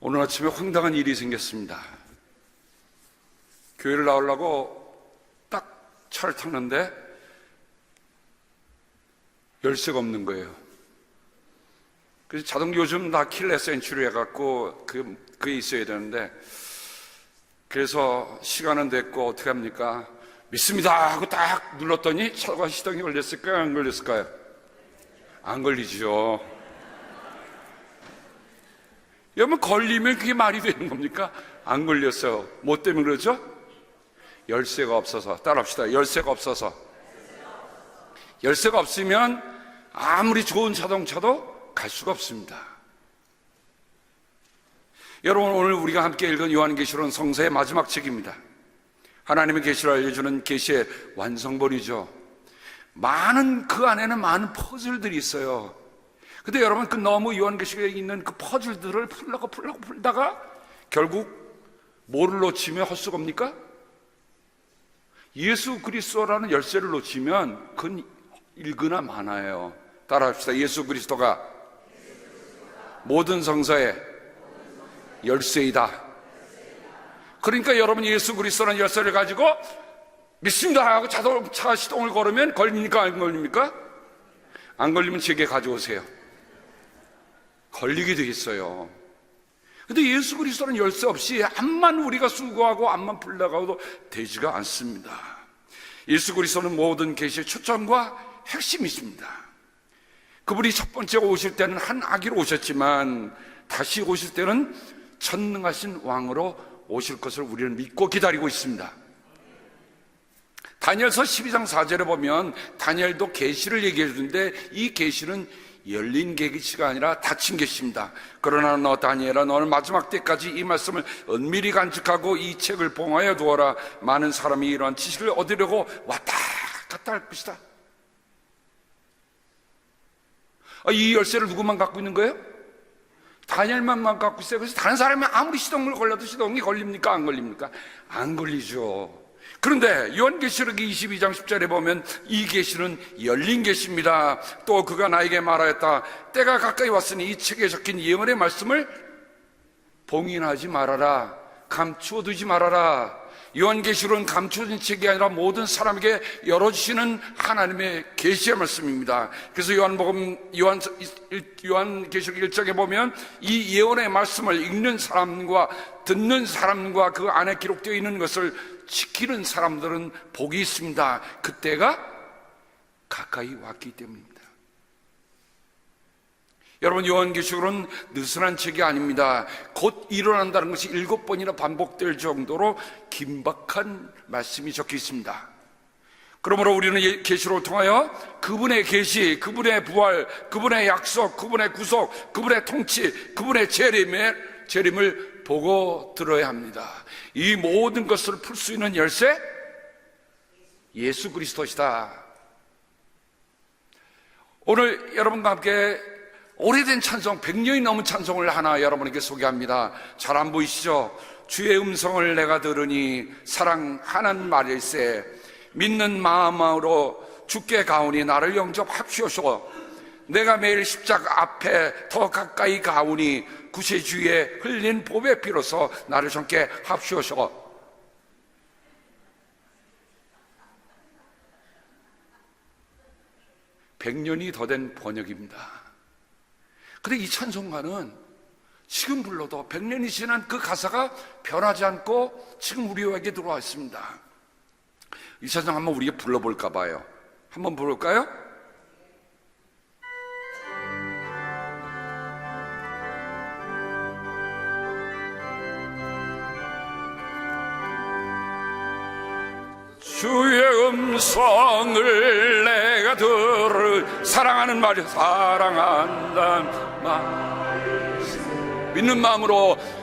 오늘 아침에 황당한 일이 생겼습니다. 교회를 나오려고 딱 차를 탔는데 열쇠가 없는 거예요. 그래서 자동차 요즘 다 킬레스 엔트리 해갖고 그게 있어야 되는데, 그래서 시간은 됐고 어떻게 합니까? 믿습니다 하고 딱 눌렀더니 차가 시동이 걸렸을까요? 안 걸렸을까요? 안 걸리죠. 여러분, 걸리면 그게 말이 되는 겁니까? 안 걸렸어요. 뭐 때문에 그러죠? 열쇠가 없어서. 따라합시다. 열쇠가 없어서. 열쇠가 없으면 아무리 좋은 자동차도 갈 수가 없습니다. 여러분, 오늘 우리가 함께 읽은 요한계시록은 성서의 마지막 책입니다. 하나님의 계시를 알려주는 계시의 완성본이죠. 그 안에는 많은 퍼즐들이 있어요. 근데 여러분, 너무 요한계시록에 있는 그 퍼즐들을 풀다가 결국 뭐를 놓치면 헛수고입니까? 예수 그리스도라는 열쇠를 놓치면 그건 일거나 많아요. 따라합시다. 예수 그리스도가 모든 성서의 열쇠이다. 그러니까 여러분, 예수 그리스도라는 열쇠를 가지고 믿습니다 하고 자동차 시동을 걸으면 걸립니까? 안 걸립니까? 안 걸리면 제게 가져오세요. 걸리게 되겠어요. 근데 예수 그리스도는 열쇠 없이 암만 우리가 수고하고 암만 풀려가도 되지가 않습니다. 예수 그리스도는 모든 계시의 초점과 핵심이십니다. 그분이 첫 번째 오실 때는 한 아기로 오셨지만 다시 오실 때는 전능하신 왕으로 오실 것을 우리는 믿고 기다리고 있습니다. 다니엘서 12장 4절에 보면 다니엘도 계시를 얘기해 주는데, 이 계시는 열린 계시가 아니라 닫힌 계시입니다. 그러나 너 다니엘아, 너는 마지막 때까지 이 말씀을 은밀히 간직하고 이 책을 봉하여 두어라. 많은 사람이 이러한 지식을 얻으려고 왔다 갔다 할 것이다. 이 열쇠를 누구만 갖고 있는 거예요? 다니엘만 갖고 있어요. 그래서 다른 사람이 아무리 시동을 걸려도 시동이 걸립니까? 안 걸립니까? 안 걸리죠. 그런데 요한계시록 22장 10절에 보면 이 계시는 열린 계시입니다. 또 그가 나에게 말하였다. 때가 가까이 왔으니 이 책에 적힌 예언의 말씀을 봉인하지 말아라. 감추어두지 말아라. 요한계시록은 감춰진 책이 아니라 모든 사람에게 열어주시는 하나님의 계시의 말씀입니다. 그래서 요한계시록 1장에 보면 이 예언의 말씀을 읽는 사람과 듣는 사람과 그 안에 기록되어 있는 것을 지키는 사람들은 복이 있습니다. 그때가 가까이 왔기 때문입니다. 여러분, 요한계시록은 느슨한 책이 아닙니다. 곧 일어난다는 것이 7번이나 반복될 정도로 긴박한 말씀이 적혀 있습니다. 그러므로 우리는 계시록을 통하여 그분의 계시, 그분의 부활, 그분의 약속, 그분의 구속, 그분의 통치, 그분의 재림을 보고 들어야 합니다. 이 모든 것을 풀 수 있는 열쇠, 예수 그리스도시다. 오늘 여러분과 함께 오래된 찬송, 100년이 넘은 찬송을 하나 여러분에게 소개합니다. 잘 안 보이시죠? 주의 음성을 내가 들으니 사랑하는 말일세. 믿는 마음으로 주께 가오니 나를 영접합시오소. 내가 매일 십자가 앞에 더 가까이 가오니 구세주의 흘린 보배 피로서 나를 정케 합시오소. (100년이) 더 된 번역입니다. 근데 이 찬송가는 지금 불러도 100년이 지난 그 가사가 변하지 않고 지금 우리에게 들어와 있습니다. 이 찬송 한번 우리가 불러볼까 봐요. 한번 부를까요? 주의 음성을 내가 들을 사랑하는 말이 사랑한다는 말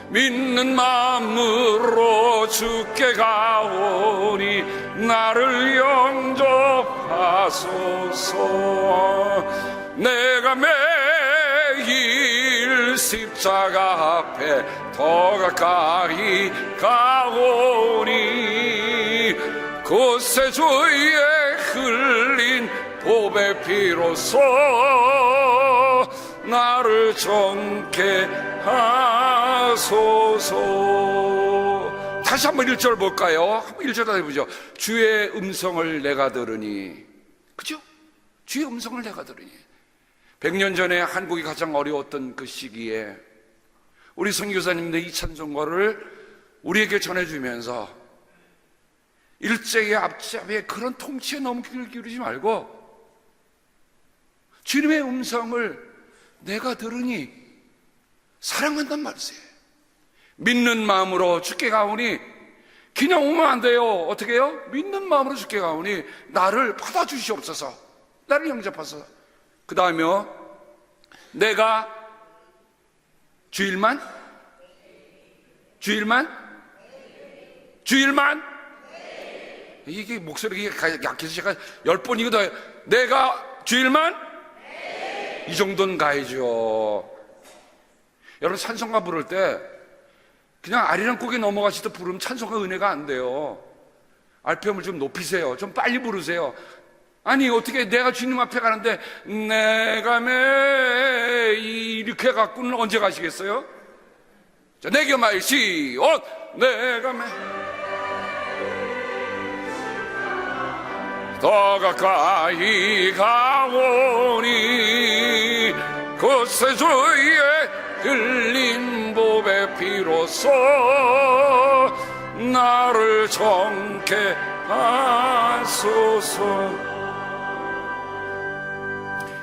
믿는 마음으로 주께 가오니 나를 영접하소서. 내가 매일 십자가 앞에 더 가까이 가오니 구세주의 흘린 보배 피로서 나를 정케 하소서. 다시 한번 1절 볼까요? 한번 1절 다시 보죠. 주의 음성을 내가 들으니, 그죠? 주의 음성을 내가 들으니. 100년 전에 한국이 가장 어려웠던 그 시기에 우리 선교사님들이 이 찬송가를 우리에게 전해주면서 일제의 앞잡이에 그런 통치에 너무 귀를 기울이지 말고 주님의 음성을 내가 들으니 사랑한단 말이에요. 믿는 마음으로 주께 가오니, 그냥 오면 안 돼요. 어떻게 해요? 믿는 마음으로 주께 가오니 나를 받아주시옵소서, 나를 영접하소서. 그 다음에요, 내가 주일만 이게 목소리가 약해서 제가 10번이고 더, 내가 주일만 이 정도는 가야죠. 여러분 찬송가 부를 때 그냥 아리랑 곡에 넘어가시다 부르면 찬송가 은혜가 안 돼요. RPM을 좀 높이세요. 좀 빨리 부르세요. 아니 어떻게 내가 주님 앞에 가는데 내가 매 이렇게 갖고는 언제 가시겠어요? 자, 내게 말시오 내가 매 더 가까이 가오니 그 세주에 흘린 보배 피로써 나를 정케 하소서.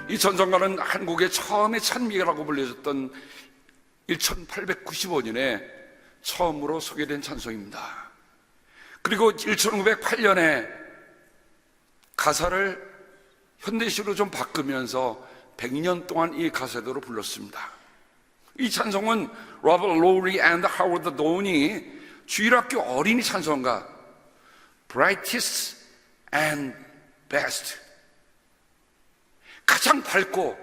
이 찬송가는 한국의 처음에 찬미라고 불려졌던 1895년에 처음으로 소개된 찬송입니다. 그리고 1908년에 가사를 현대식으로 좀 바꾸면서 100년 동안 이 가사대로 불렀습니다. 이 찬송은 로버트 로리 앤드 하워드 돈이 주일학교 어린이 찬송가 Brightest and Best, 가장 밝고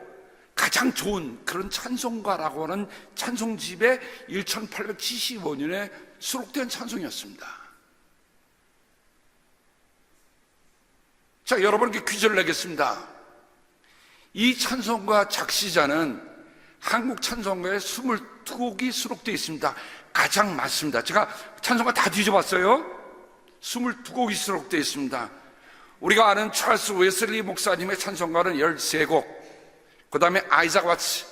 가장 좋은 그런 찬송가라고 하는 찬송집에 1875년에 수록된 찬송이었습니다. 자, 여러분께 퀴즈를 내겠습니다. 이 찬송가 작시자는 한국 찬송가에 22곡이 수록되어 있습니다. 가장 많습니다. 제가 찬송가 다 뒤져봤어요. 22곡이 수록되어 있습니다. 우리가 아는 찰스 웨슬리 목사님의 찬송가는 13곡, 그 다음에 아이작 와츠,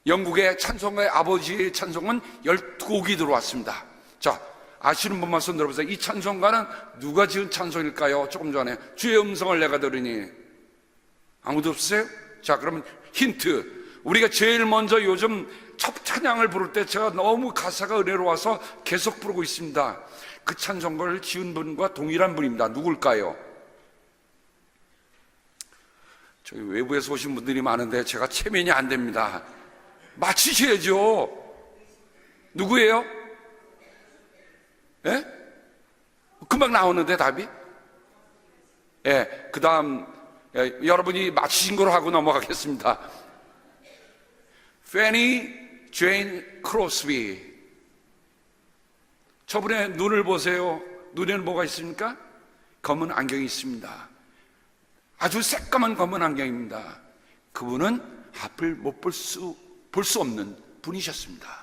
영국의 찬송가의 아버지의 찬송은 12곡이 들어왔습니다. 자, 아시는 분만 손 들어보세요. 이 찬송가는 누가 지은 찬송일까요? 조금 전에 주의 음성을 내가 들으니. 아무도 없으세요? 자, 그러면 힌트. 우리가 제일 먼저 요즘 첫 찬양을 부를 때 제가 너무 가사가 은혜로워서 계속 부르고 있습니다. 그 찬송가를 지은 분과 동일한 분입니다. 누굴까요? 저기 외부에서 오신 분들이 많은데 제가 체면이 안 됩니다. 맞히셔야죠. 누구예요? 예? 금방 나오는데 답이? 예, 그 다음 여러분이 맞히신 거로 하고 넘어가겠습니다. 페니 제인 크로스비. 저분의 눈을 보세요. 눈에는 뭐가 있습니까? 검은 안경이 있습니다. 아주 새까만 검은 안경입니다. 그분은 앞을 못 볼 수 없는 분이셨습니다.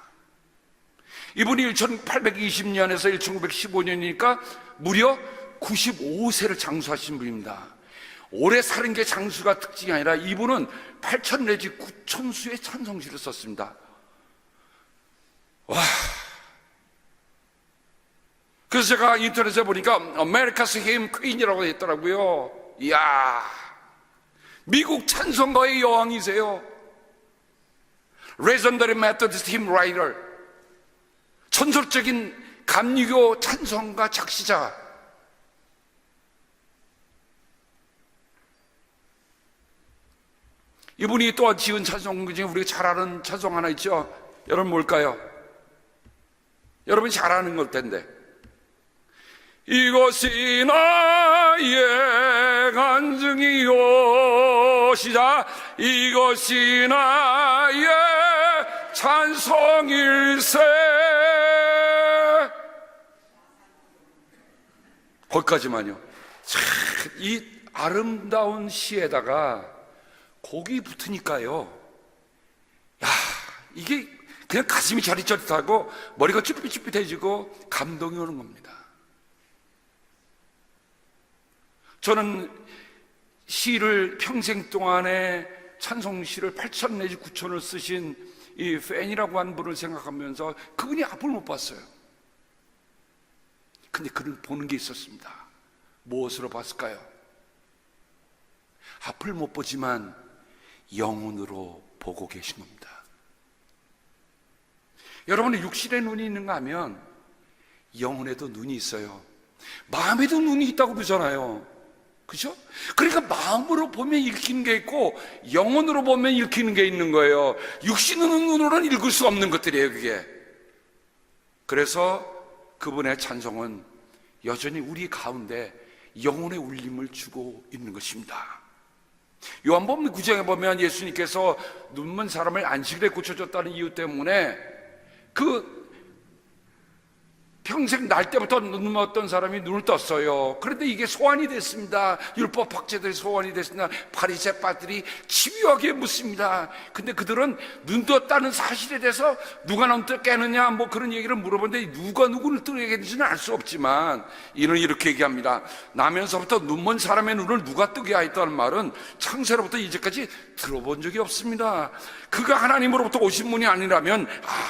이분이 1820년에서 1915년이니까 무려 95세를 장수하신 분입니다. 오래 사는 게 장수가 특징이 아니라 이분은 8,000 내지 9,000수의 찬송시를 썼습니다. 와. 그래서 제가 인터넷에 보니까 America's Hymn Queen이라고 했더라고요. 이야, 미국 찬송가의 여왕이세요. Legendary Methodist Hymn Writer, 전설적인 감리교 찬송가 작시자. 이분이 또 지은 찬송 중에 우리가 잘 아는 찬송 하나 있죠. 여러분 뭘까요? 여러분이 잘 아는 걸 텐데. 이것이 나의 간증이요, 시작. 이것이 나의 찬송일세. 거기까지만요. 참, 이 아름다운 시에다가 곡이 붙으니까요, 이게 그냥 가슴이 저릿저릿하고 머리가 쭈삣쭈삣해지고 감동이 오는 겁니다. 저는 시를 평생 동안에 찬송시를 8천 내지 9천을 쓰신 이 팬이라고 하는 분을 생각하면서 그분이 앞을 못 봤어요. 근데 그는 보는 게 있었습니다. 무엇으로 봤을까요? 앞을 못 보지만 영혼으로 보고 계신 겁니다. 여러분은 육신에 눈이 있는가 하면 영혼에도 눈이 있어요. 마음에도 눈이 있다고 그러잖아요. 그죠? 그러니까 마음으로 보면 읽히는 게 있고 영혼으로 보면 읽히는 게 있는 거예요. 육신의 눈으로는 읽을 수 없는 것들이에요, 그게. 그래서 그분의 찬송은 여전히 우리 가운데 영혼의 울림을 주고 있는 것입니다. 요한복음 9장에 보면 예수님께서 눈먼 사람을 안식일에 고쳐줬다는 이유 때문에 그 평생 날 때부터 눈먼 사람이 눈을 떴어요. 그런데 이게 소환이 됐습니다. 율법 학자들이 소환이 됐습니다. 바리새파들이 집요하게 묻습니다. 근데 그들은 눈 떴다는 사실에 대해서 누가 눈 뜨겠느냐 뭐 그런 얘기를 물어보는데 누가 누구를 뜨겠는지는 알 수 없지만 이는 이렇게 얘기합니다. 나면서부터 눈먼 사람의 눈을 누가 뜨게 하였다는 말은 창세로부터 이제까지 들어본 적이 없습니다. 그가 하나님으로부터 오신 분이 아니라면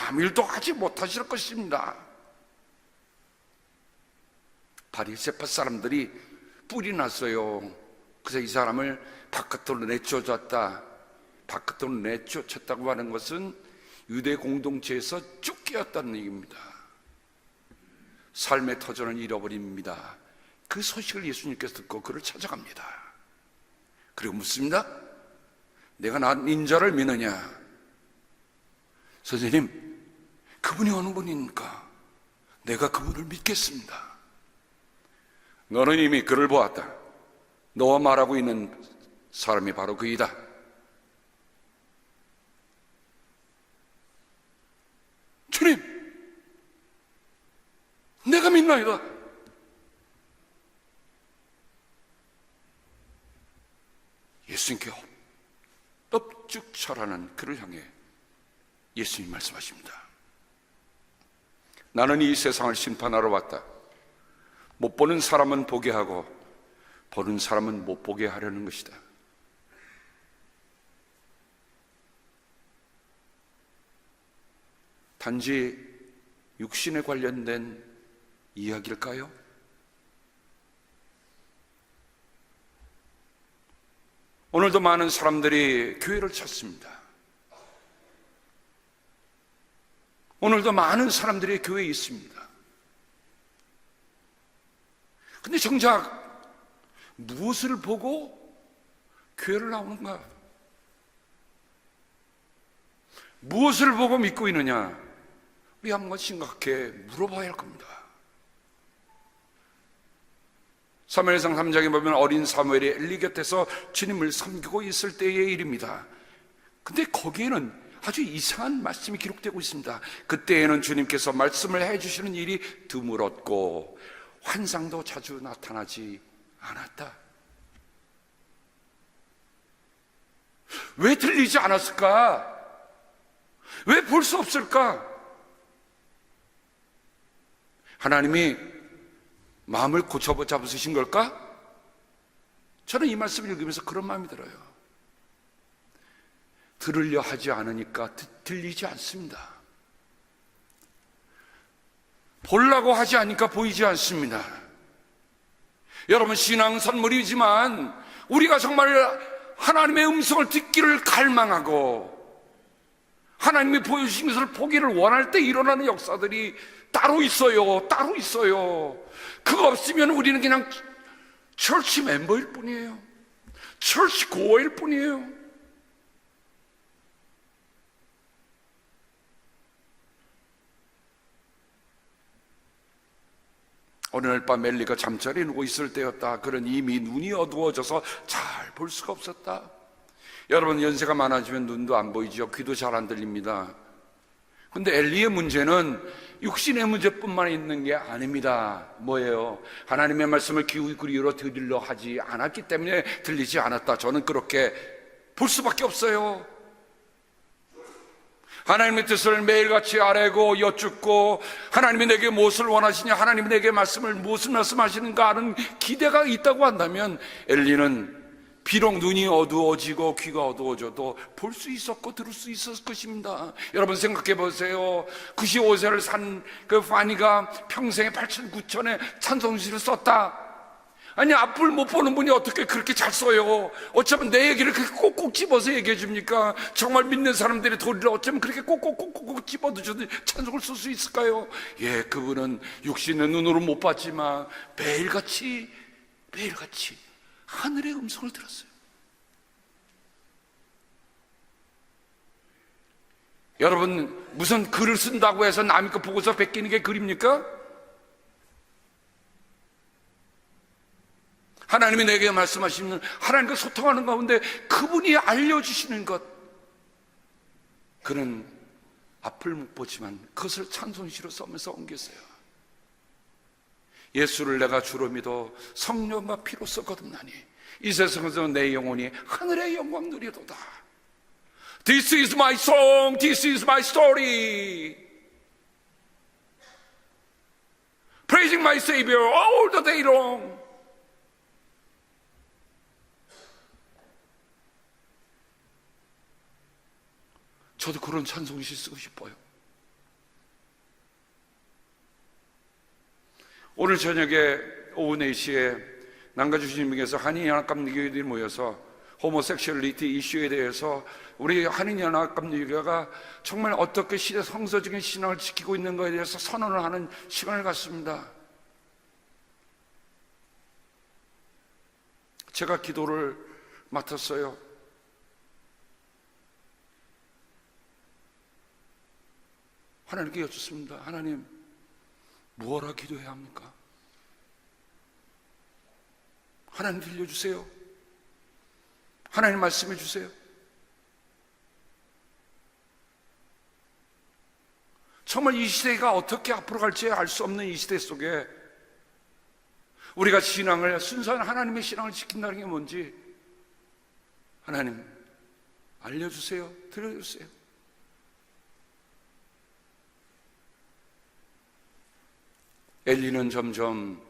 아무 일도 하지 못하실 것입니다. 바리새파 사람들이 뿔이 났어요. 그래서 이 사람을 바깥으로 내쫓았다. 바깥으로 내쫓았다고 하는 것은 유대 공동체에서 쫓겨났다는 얘기입니다. 삶의 터전을 잃어버립니다. 그 소식을 예수님께서 듣고 그를 찾아갑니다. 그리고 묻습니다. 내가 난 인자를 믿느냐? 선생님, 그분이 어느 분입니까? 내가 그분을 믿겠습니다. 너는 이미 그를 보았다. 너와 말하고 있는 사람이 바로 그이다. 주님, 내가 믿나이다. 예수님께 엎쭉 절하는 그를 향해 예수님 말씀하십니다. 나는 이 세상을 심판하러 왔다. 못 보는 사람은 보게 하고 보는 사람은 못 보게 하려는 것이다. 단지 육신에 관련된 이야기일까요? 오늘도 많은 사람들이 교회를 찾습니다. 오늘도 많은 사람들이 교회에 있습니다. 근데 정작 무엇을 보고 교회를 나오는가? 무엇을 보고 믿고 있느냐? 우리 한번 심각하게 물어봐야 할 겁니다. 사무엘상 3장에 보면 어린 사무엘이 엘리 곁에서 주님을 섬기고 있을 때의 일입니다. 근데 거기에는 아주 이상한 말씀이 기록되고 있습니다. 그때에는 주님께서 말씀을 해주시는 일이 드물었고 환상도 자주 나타나지 않았다. 왜 들리지 않았을까? 왜 볼 수 없을까? 하나님이 마음을 고쳐잡으신 걸까? 저는 이 말씀을 읽으면서 그런 마음이 들어요. 들으려 하지 않으니까 들리지 않습니다. 보려고 하지 않으니까 보이지 않습니다. 여러분, 신앙 선물이지만 우리가 정말 하나님의 음성을 듣기를 갈망하고 하나님이 보여주신 것을 보기를 원할 때 일어나는 역사들이 따로 있어요. 따로 있어요. 그거 없으면 우리는 그냥 철치 멤버일 뿐이에요. 철치 고어일 뿐이에요. 어느 날 밤 엘리가 잠자리에 누워 있을 때였다. 그는 이미 눈이 어두워져서 잘 볼 수가 없었다. 여러분, 연세가 많아지면 눈도 안 보이죠. 귀도 잘 안 들립니다. 근데 엘리의 문제는 육신의 문제뿐만 있는 게 아닙니다. 뭐예요? 하나님의 말씀을 귀 기울여 들으려 하지 않았기 때문에 들리지 않았다. 저는 그렇게 볼 수밖에 없어요. 하나님의 뜻을 매일같이 아뢰고 여쭙고, 하나님이 내게 무엇을 원하시냐, 하나님이 내게 무엇을 말씀하시는가 하는 기대가 있다고 한다면, 엘리는 비록 눈이 어두워지고 귀가 어두워져도 볼 수 있었고 들을 수 있었을 것입니다. 여러분 생각해 보세요. 95세를 산 그 파니가 평생에 8천 9천의 찬송시를 썼다. 아니, 앞을 못 보는 분이 어떻게 그렇게 잘 써요? 어쩌면 내 얘기를 그렇게 꼭꼭 집어서 얘기해 줍니까? 정말 믿는 사람들의 도리를 어쩌면 그렇게 꼭꼭 집어주셔도 찬송을 쓸 수 있을까요? 예, 그분은 육신의 눈으로 못 봤지만 매일같이 하늘의 음성을 들었어요. 여러분, 무슨 글을 쓴다고 해서 남이 거 보고서 베끼는 게 글입니까? 하나님이 내게 말씀하시는, 하나님과 소통하는 가운데 그분이 알려주시는 것, 그는 앞을 못 보지만 그것을 찬송시로 써면서 옮겼어요. 예수를 내가 주로 믿어 성령과 피로써 거듭나니 이 세상에서 내 영혼이 하늘의 영광 누리도다. This is my song, this is my story, praising my Savior all the day long. 저도 그런 찬송시 쓰고 싶어요. 오늘 저녁에 오후 4시에 남가주시님께서 한인연합감리교회들이 모여서 호모섹슈얼리티 이슈에 대해서 우리 한인연합감리교회가 정말 어떻게 시대 성서적인 신앙을 지키고 있는가에 대해서 선언을 하는 시간을 갖습니다. 제가 기도를 맡았어요. 하나님께 여쭙습니다. 하나님, 무엇라 기도해야 합니까? 하나님 들려주세요. 하나님 말씀해 주세요. 정말 이 시대가 어떻게 앞으로 갈지 알 수 없는 이 시대 속에 우리가 신앙을, 순수한 하나님의 신앙을 지킨다는 게 뭔지 하나님 알려주세요. 들려주세요. 엘리는 점점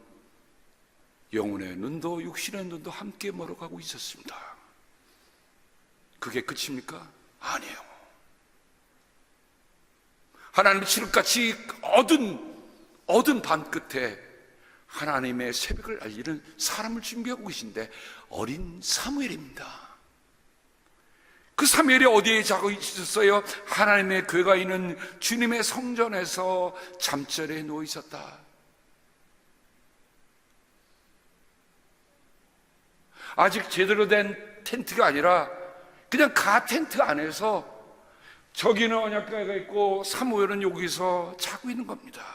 영혼의 눈도 육신의 눈도 함께 멀어가고 있었습니다. 그게 끝입니까? 아니에요. 하나님이 칠흑같이 어두운 밤 끝에 하나님의 새벽을 알리는 사람을 준비하고 계신데, 어린 사무엘입니다. 그 사무엘이 어디에 자고 있었어요? 하나님의 궤가 있는 주님의 성전에서 잠자리에 누워 있었다. 아직 제대로 된 텐트가 아니라 그냥 가 텐트 안에서 저기는 언약궤가 있고 사무엘은 여기서 자고 있는 겁니다.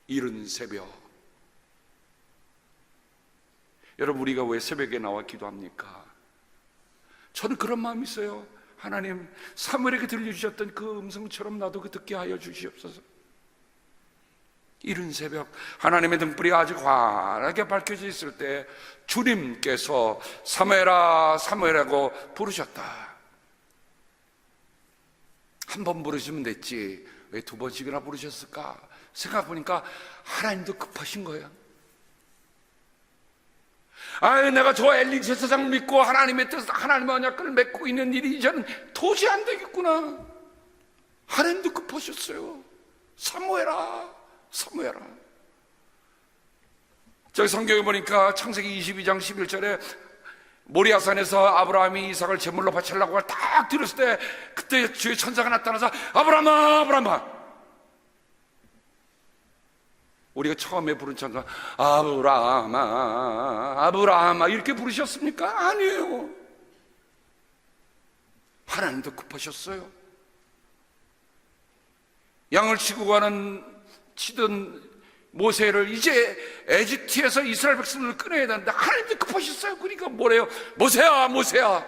이른 새벽. 여러분, 우리가 왜 새벽에 나와 기도합니까? 저는 그런 마음이 있어요. 하나님, 사무엘에게 들려주셨던 그 음성처럼 나도 그 듣게 하여 주시옵소서. 이른 새벽 하나님의 등불이 아직 환하게 밝혀져 있을 때 주님께서 사무엘아 사무엘하고 부르셨다. 한 번 부르시면 됐지 왜 2번씩이나 부르셨을까? 생각해보니까 하나님도 급하신 거예요. 아유, 내가 저 엘리 제사장 믿고 하나님의 뜻, 하나님의 언약을 맺고 있는 일이 이제는 도저히 안 되겠구나. 하나님도 급하셨어요. 사무엘아 사무엘아. 저기 성경에 보니까 창세기 22장 11절에 모리아산에서 아브라함이 이삭을 제물로 바치려고 딱 들었을 때 그때 주의 천사가 나타나서 아브라함아 아브라함아. 우리가 처음에 부른 천사 아브라함아 아브라함아 이렇게 부르셨습니까? 아니에요. 하나님도 급하셨어요. 양을 치던 모세를 이제 에집트에서 이스라엘 백성을 꺼내야 되는데 하나님도 급하셨어요. 그러니까 뭐래요? 모세야 모세야.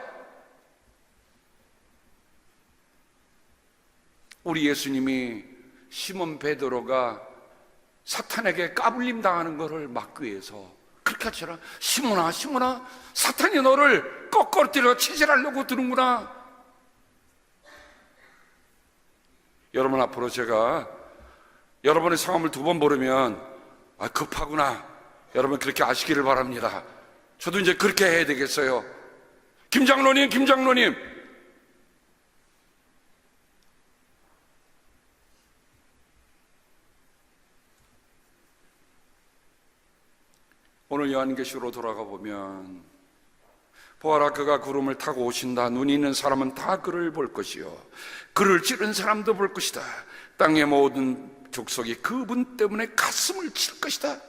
우리 예수님이 시몬 베드로가 사탄에게 까불림 당하는 것을 막기 위해서 그렇게 하처럼 시몬아 시몬아 사탄이 너를 꺾어뜨려 체질하려고 드는구나. 여러분, 앞으로 제가 여러분의 성함을 2번 부르면 급하구나, 여러분 그렇게 아시기를 바랍니다. 저도 이제 그렇게 해야 되겠어요. 김장로님, 김장로님. 오늘 요한계시록으로 돌아가 보면, 보아라, 그가 구름을 타고 오신다. 눈이 있는 사람은 다 그를 볼 것이요, 그를 찌른 사람도 볼 것이다. 땅의 모든 족속이 그분 때문에 가슴을 칠 것이다.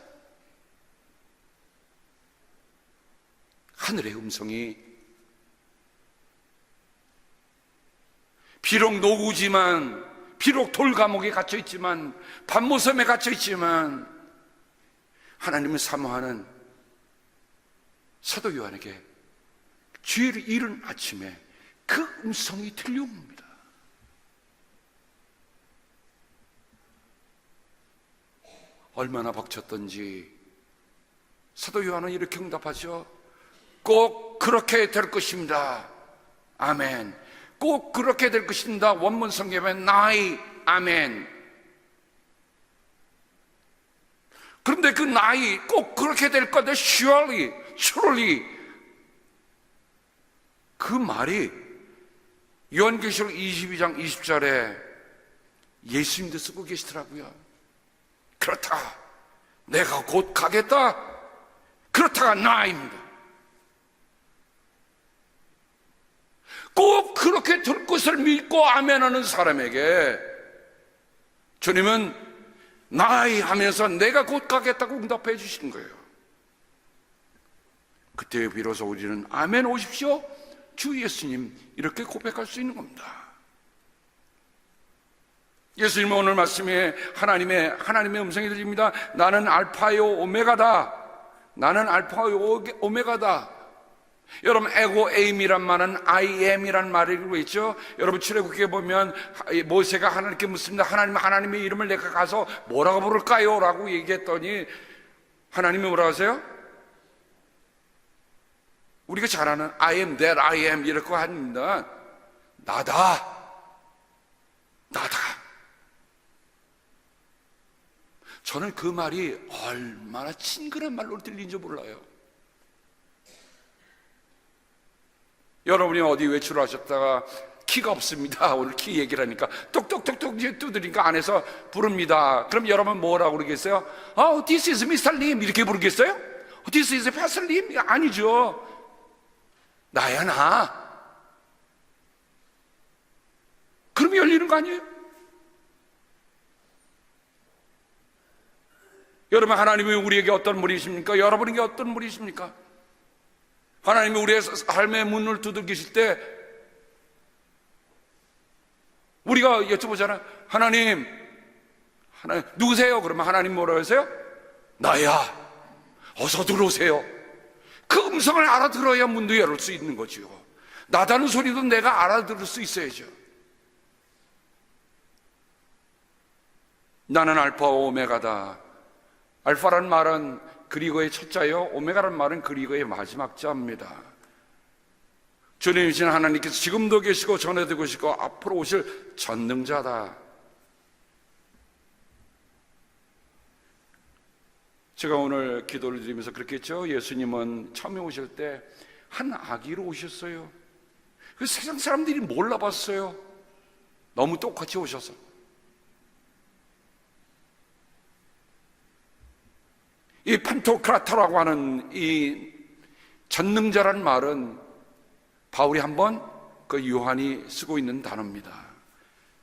하늘의 음성이 비록 노구지만, 비록 돌감옥에 갇혀있지만, 밤모섬에 갇혀있지만 하나님을 사모하는 사도 요한에게 주일 이른 아침에 그 음성이 들려옵니다. 얼마나 벅찼던지 사도 요한은 이렇게 응답하죠. 꼭 그렇게 될 것입니다. 아멘. 꼭 그렇게 될 것입니다. 원문 성경에 나이, 아멘. 그런데 그 나이, 꼭 그렇게 될 거다, surely, truly, 그 말이 요한계시록 22장 20절에 예수님도 쓰고 계시더라고요. 그렇다, 내가 곧 가겠다, 그렇다가 나입니다. 꼭 그렇게 될 것을 믿고 아멘하는 사람에게 주님은 나이 하면서 내가 곧 가겠다고 응답해 주시는 거예요. 그때 비로소 우리는 아멘 오십시오, 주 예수님, 이렇게 고백할 수 있는 겁니다. 예수님은 오늘 말씀에 하나님의 음성이 들립니다. 나는 알파요 오메가다. 나는 알파요 오메가다. 여러분, 에고 에임이란 말은 I am이란 말이라고 있죠. 여러분, 출애굽기에 보면 모세가 하나님께 묻습니다. 하나님의 이름을 내가 가서 뭐라고 부를까요? 라고 얘기했더니 하나님이 뭐라고 하세요? 우리가 잘 아는 I am that I am 이렇게 합니다. 나다. 저는 그 말이 얼마나 친근한 말로 들리는지 몰라요. 여러분이 어디 외출을 하셨다가 키가 없습니다. 오늘 키 얘기를 하니까 똑똑똑똑 두드리니까 안에서 부릅니다. 그럼 여러분 뭐라고 그러겠어요? This is Mr. Lim 이렇게 부르겠어요? This is Pastor Lim? 아니죠. 나야, 나. 그럼 열리는 거 아니에요? 여러분, 하나님이 우리에게 어떤 분이십니까? 여러분에게 어떤 분이십니까? 하나님이 우리의 삶의 문을 두들기실 때 우리가 여쭤보잖아요. 하나님 누구세요? 그러면 하나님 뭐라고 하세요? 나야, 어서 들어오세요. 그 음성을 알아들어야 문도 열을 수 있는 거죠. 나다는 소리도 내가 알아들을 수 있어야죠. 나는 알파와 오메가다. 알파란 말은 그리고의 첫 자요, 오메가란 말은 그리고의 마지막 자입니다. 주님이신 하나님께서 지금도 계시고 전에도 계시고 앞으로 오실 전능자다. 제가 오늘 기도를 드리면서 그렇게 했죠. 예수님은 처음에 오실 때 한 아기로 오셨어요. 그 세상 사람들이 몰라봤어요. 너무 똑같이 오셔서. 이 판토크라타라고 하는 이 전능자라는 말은 바울이 한번 그 요한이 쓰고 있는 단어입니다.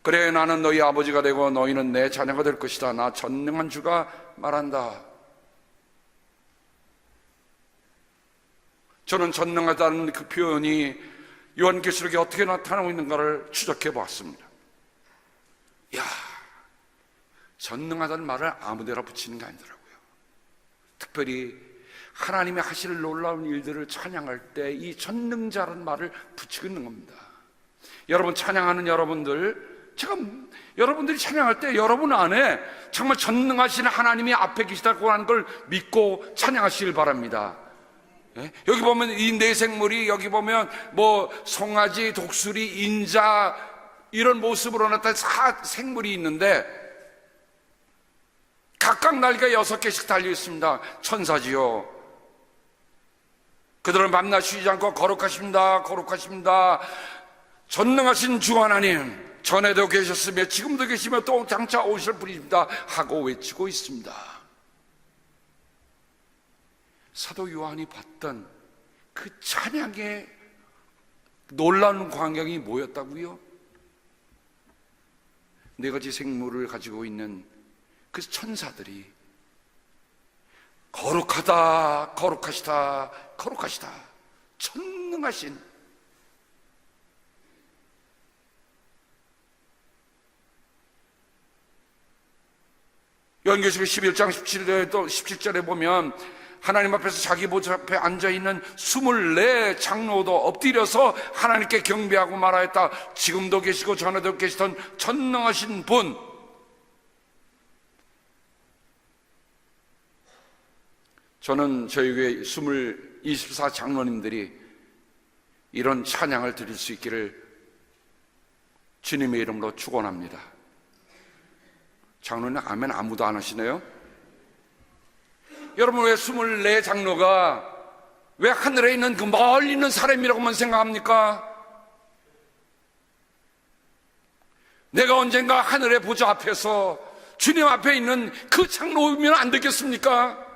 그래, 나는 너희 아버지가 되고 너희는 내 자녀가 될 것이다. 나 전능한 주가 말한다. 저는 전능하다는 그 표현이 요한계시록에 어떻게 나타나고 있는가를 추적해 보았습니다. 이야, 전능하다는 말을 아무데나 붙이는 게 아니더라고요. 특별히 하나님의 하실 놀라운 일들을 찬양할 때 이 전능자라는 말을 붙이고 있는 겁니다. 여러분, 찬양하는 여러분들, 제가 여러분들이 찬양할 때 여러분 안에 정말 전능하신 하나님이 앞에 계시다고 하는 걸 믿고 찬양하시길 바랍니다. 여기 보면 이 네 생물이, 여기 보면 뭐 송아지, 독수리, 인자, 이런 모습으로 나타난 생물이 있는데 각각 날개가 6개씩 달려 있습니다. 천사지요. 그들은 밤낮 쉬지 않고 거룩하십니다, 거룩하십니다. 전능하신 주 하나님, 전에도 계셨으며 지금도 계시며 또 장차 오실 분입니다 하고 외치고 있습니다. 사도 요한이 봤던 그 찬양의 놀라운 광경이 뭐였다고요? 네 가지 생물을 가지고 있는 그 천사들이 거룩하다, 거룩하시다, 거룩하시다, 전능하신 요한계시록 11장 17절에 보면 하나님 앞에서 자기 보좌 앞에 앉아있는 24 장로도 엎드려서 하나님께 경배하고 말하였다. 지금도 계시고 전에도 계시던 전능하신 분, 저는 저희 교회 24 장로님들이 이런 찬양을 드릴 수 있기를 주님의 이름으로 축원합니다. 장로님 아멘 아무도 안 하시네요. 여러분, 왜 24 장로가 왜 하늘에 있는 그 멀리 있는 사람이라고만 생각합니까? 내가 언젠가 하늘의 보좌 앞에서 주님 앞에 있는 그 장로이면 안 되겠습니까?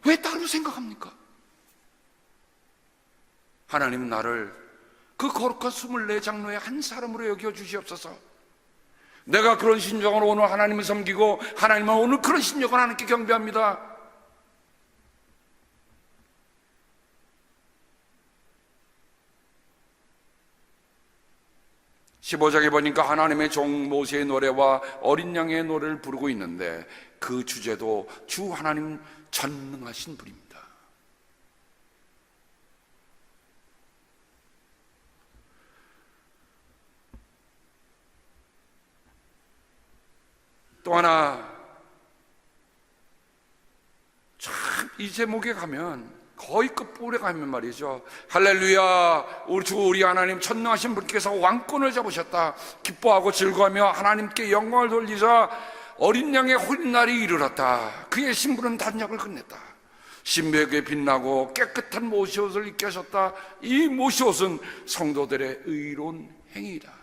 왜 따로 생각합니까? 하나님은 나를 그 거룩한 24 장로의 한 사람으로 여겨주시옵소서. 내가 그런 심정으로 오늘 하나님을 섬기고 하나님은 오늘 그런 심정으로 하나님께 경배합니다. (15장에) 보니까 하나님의 종 모세의 노래와 어린 양의 노래를 부르고 있는데 그 주제도 주 하나님 전능하신 분입니다. 또 하나, 참 이 제목에 가면 거의 끝부분에 가면 말이죠, 할렐루야, 우리 하나님 전능하신 분께서 왕권을 잡으셨다. 기뻐하고 즐거워하며 하나님께 영광을 돌리자 어린 양의 홀날이 이르렀다. 그의 신부는 단약을 끝냈다. 신부에게 빛나고 깨끗한 모시옷을 입게 하셨다. 이 모시옷은 성도들의 의로운 행위이다.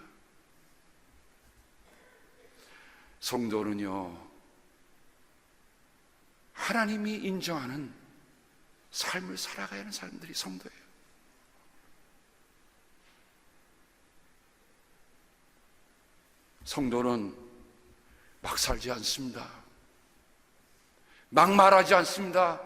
성도는요, 하나님이 인정하는 삶을 살아가야 하는 사람들이 성도예요. 성도는 막 살지 않습니다. 막 말하지 않습니다.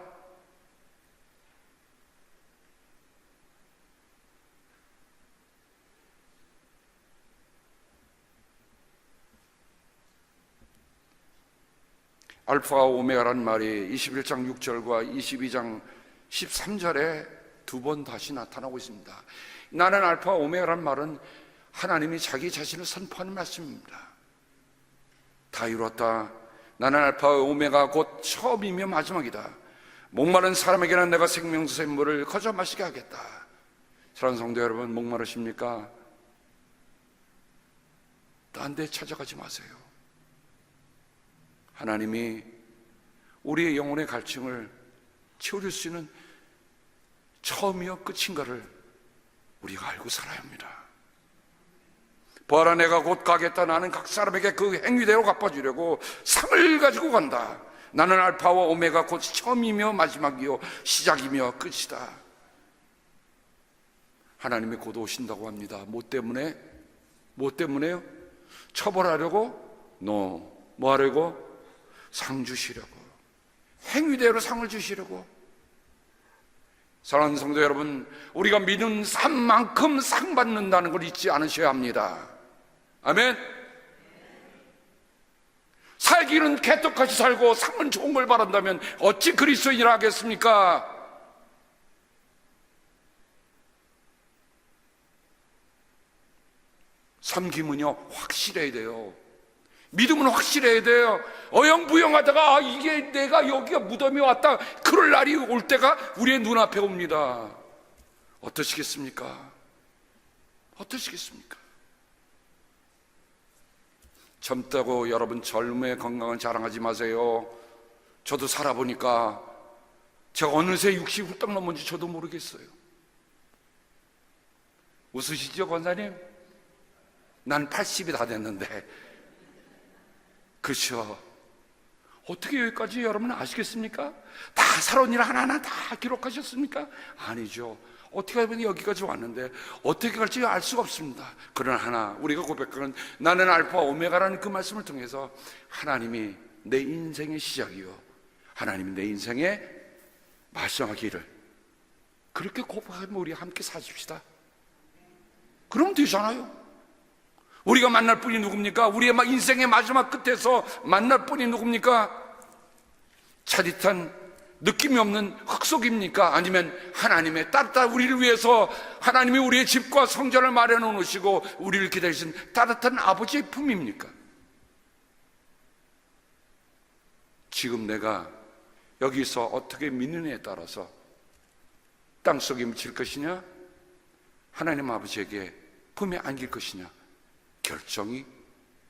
알파와 오메가라는 말이 21장 6절과 22장 13절에 2번 다시 나타나고 있습니다. 나는 알파와 오메가라는 말은 하나님이 자기 자신을 선포하는 말씀입니다. 다 이루었다. 나는 알파와 오메가 곧 처음이며 마지막이다. 목마른 사람에게는 내가 생명수의 물을 거저 마시게 하겠다. 사랑하는 성도 여러분, 목마르십니까? 딴 데 찾아가지 마세요. 하나님이 우리의 영혼의 갈증을 채워줄 수 있는 처음이요 끝인가를 우리가 알고 살아야 합니다. 보아라, 내가 곧 가겠다. 나는 각 사람에게 그 행위대로 갚아주려고 상을 가지고 간다. 나는 알파와 오메가 곧 처음이며 마지막이요 시작이며 끝이다. 하나님이 곧 오신다고 합니다. 뭐 때문에? 뭐 때문에요? 처벌하려고? 뭐 하려고? 상 주시려고, 행위대로 상을 주시려고. 사랑하는 성도 여러분, 우리가 믿는 삶만큼 상 받는다는 걸 잊지 않으셔야 합니다. 아멘. 살기는 개떡같이 살고 상은 좋은 걸 바란다면 어찌 그리스도인이라 하겠습니까? 섬김은요 확실해야 돼요. 믿음은 확실해야 돼요. 어영부영하다가 이게 내가 여기가 무덤이 왔다, 그럴 날이 올 때가 우리의 눈앞에 옵니다. 어떠시겠습니까? 어떠시겠습니까? 젊다고 여러분 젊음의 건강을 자랑하지 마세요. 저도 살아보니까 제가 어느새 60 훌쩍 넘은지 저도 모르겠어요. 웃으시죠, 권사님? 난 80이 다 됐는데. 그렇죠. 어떻게 여기까지 여러분 아시겠습니까? 다 살아온 일 하나하나 다 기록하셨습니까? 아니죠. 어떻게 하면 여기까지 왔는데 어떻게 갈지 알 수가 없습니다. 그러나 하나 우리가 고백하는 나는 알파 오메가라는 그 말씀을 통해서 하나님이 내 인생의 시작이요 하나님이 내 인생의 마지막 길을 그렇게 고백하면 우리 함께 사십시다. 그러면 되잖아요. 우리가 만날 분이 누굽니까? 우리의 인생의 마지막 끝에서 만날 분이 누굽니까? 차디찬 느낌이 없는 흙속입니까? 아니면 하나님의 따뜻한 우리를 위해서 하나님이 우리의 집과 성전을 마련해 놓으시고 우리를 기다리신 따뜻한 아버지의 품입니까? 지금 내가 여기서 어떻게 믿느냐에 따라서 땅속에 묻힐 것이냐 하나님 아버지에게 품에 안길 것이냐 결정이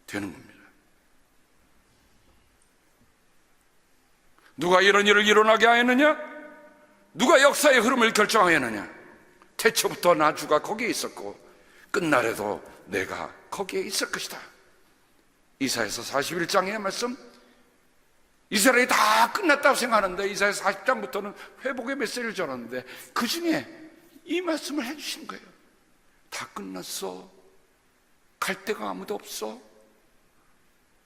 되는 겁니다. 누가 이런 일을 일어나게 하였느냐? 누가 역사의 흐름을 결정하였느냐? 태초부터 나주가 거기에 있었고 끝날에도 내가 거기에 있을 것이다. 이사야서 41장의 말씀, 이스라엘이 다 끝났다고 생각하는데 이사야서 40장부터는 회복의 메시지를 전하는데 그 중에 이 말씀을 해주신 거예요. 다 끝났어. 갈 데가 아무도 없어.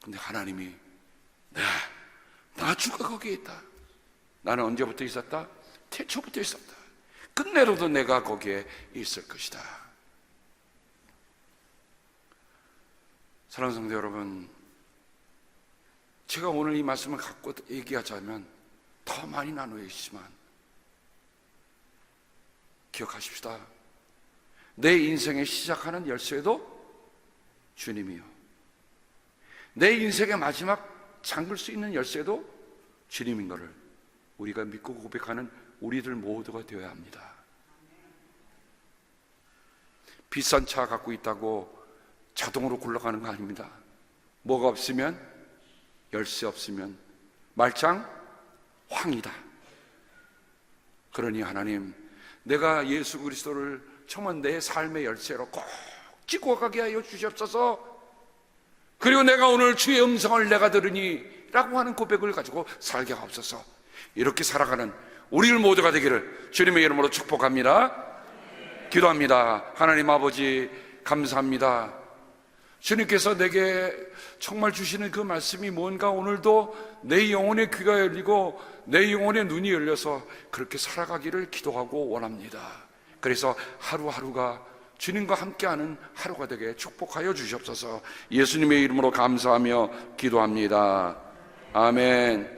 근데 하나님이 나주가 거기에 있다. 나는 언제부터 있었다? 태초부터 있었다. 끝내로도 내가 거기에 있을 것이다. 사랑하는 성도 여러분, 제가 오늘 이 말씀을 갖고 얘기하자면 더 많이 나누어있지만 기억하십시다. 내 인생의 시작하는 열쇠도 주님이요, 내 인생의 마지막 잠글 수 있는 열쇠도 주님인 것을 우리가 믿고 고백하는 우리들 모두가 되어야 합니다. 비싼 차 갖고 있다고 자동으로 굴러가는 거 아닙니다. 뭐가 없으면, 열쇠 없으면 말짱 황이다. 그러니 하나님, 내가 예수 그리스도를 정말 내 삶의 열쇠로 꼭 쥐고 가게 하여 주시옵소서. 그리고 내가 오늘 주의 음성을 내가 들으니 라고 하는 고백을 가지고 살게 하옵소서. 이렇게 살아가는 우리를 모두가 되기를 주님의 이름으로 축복합니다. 기도합니다. 하나님 아버지 감사합니다. 주님께서 내게 정말 주시는 그 말씀이 뭔가 오늘도 내 영혼의 귀가 열리고 내 영혼의 눈이 열려서 그렇게 살아가기를 기도하고 원합니다. 그래서 하루하루가 주님과 함께하는 하루가 되게 축복하여 주시옵소서. 예수님의 이름으로 감사하며 기도합니다. 아멘.